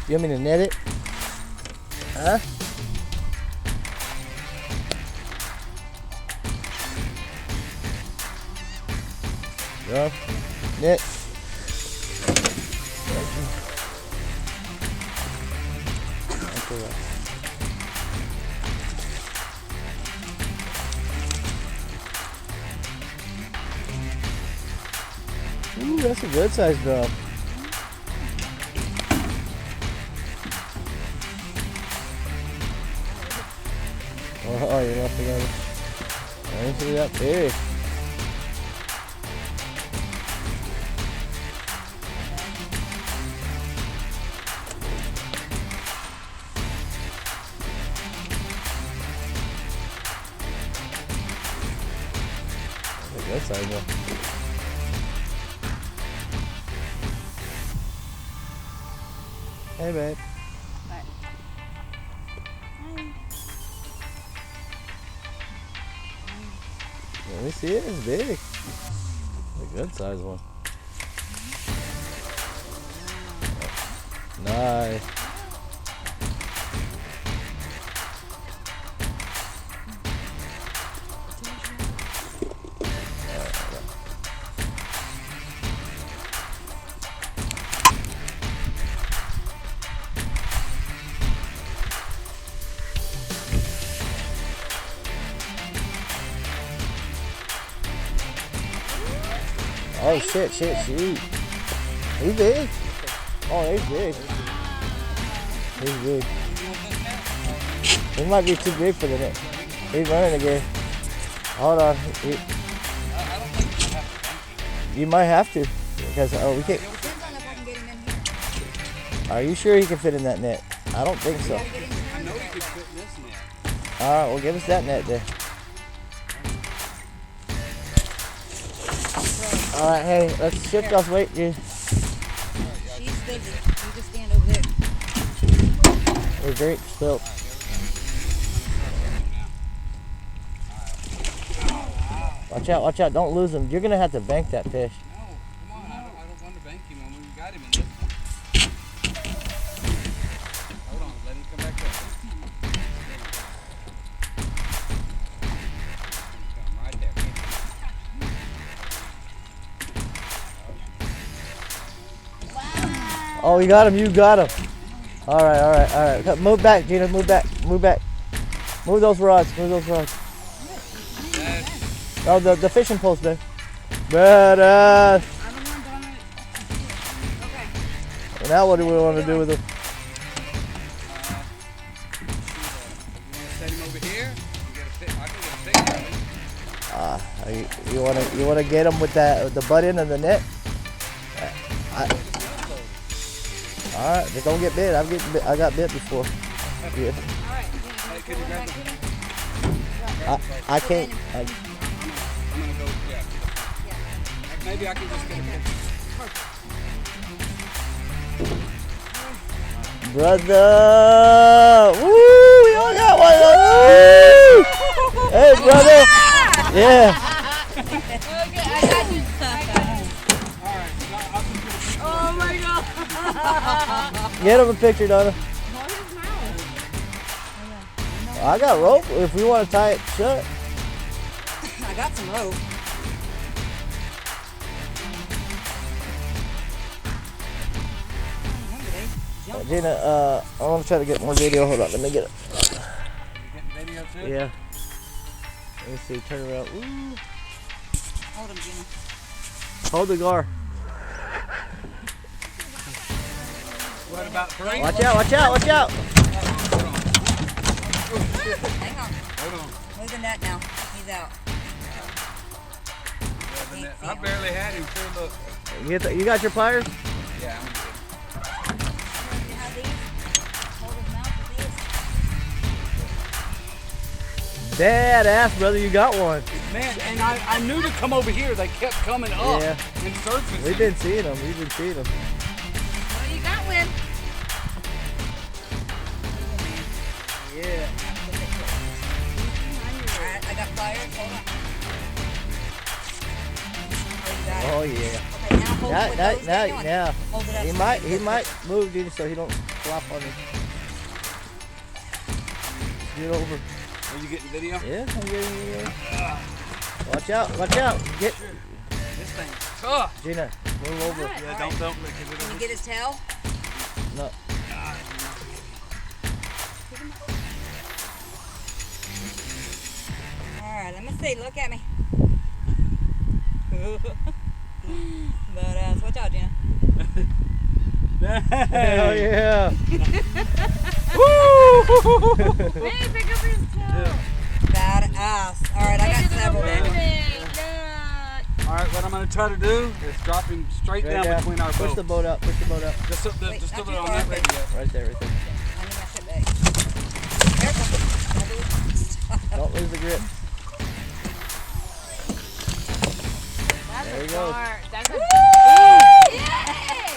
You want me to net it? Huh? Go. Net. Ooh, that's a good size drop. Oh, you must have got it. I didn't see that big. That's a good size one. Hey, babe. What? Let me see it. It's big. A good size one. Nice. Oh shit. He's big. Oh, he's big. He's big. He might be too big for the net. He's running again. Hold on. You might have to. Because we can't. Depends on if I can get him in here. Are you sure he can fit in that net? I don't think so. I know you could fit in this net. Alright, well give us that net then. Alright, hey, let's shift off weight, dude. She's busy. You just stand over there. We're great still. Watch out, don't lose him. You're gonna have to bank that fish. No, come on, I don't want to bank him when we got him in this one. Hold on, let him come back up. Come right there. Oh, you got him. Alright. Move back, Gina, move back. Move those rods. Oh, the fishing poles, babe. Badass. I'm the one done it. Okay. Now what do we want to do with them? You want to set him over here? I can get a picture of him. You wanna get them with the butt end of the net? All right, just don't get bit. I got bit before. Yeah. All right. Hey, could you grab him? I can't. I'm gonna go, yeah. Maybe I can just get a picture. Brother! Woo! We all got one! Woo! Hey, brother! Yeah. Okay, I got you. Oh my god. Get him a picture, Donna. I got rope if we want to tie it shut. I got some rope. Gina, I want to try to get more video. Hold on, let me get it. You getting video too? Yeah. Let me see, turn around. Ooh. Hold him, Gina. Hold the gar. What about 3? Watch out. Hang on. Hold on. Move the net now. He's out. I barely had him too, look. You got your pliers? Yeah, I'm good. You have these? Hold his mouth with these. Badass, brother, you got one. Man, and I knew to come over here. They kept coming up Yeah. and surfacing. We've been seeing them. Well, you got one. Yeah. Alright, I got pliers. Hold on. Oh, you got it. Oh, yeah. Okay, now hold Now, it with now, those now, down. now. Hold it up He so might, you he can- might move, dude, so he don't flop on you. Get over. Are you getting video? Yeah, I'm getting you. Watch out, watch out. Get, This thing. Tough. Gina, move over. Yeah, don't lick it. Can you get his tail? No. Alright, let me see. Look at me. But watch out, Gina. Hell yeah. Hey, pick up his toe. Badass. Alright, I got several Hey, there. look. All right, what I'm going to try to do is drop him straight Right down down. between our Push boats. the boat up, push the boat up. Just up, Wait, just not up too on far, that but- radio. Right there, right there. I need my ship bag. Careful. Don't lose the grip. That's There a he goes. fart. That's a Yeah!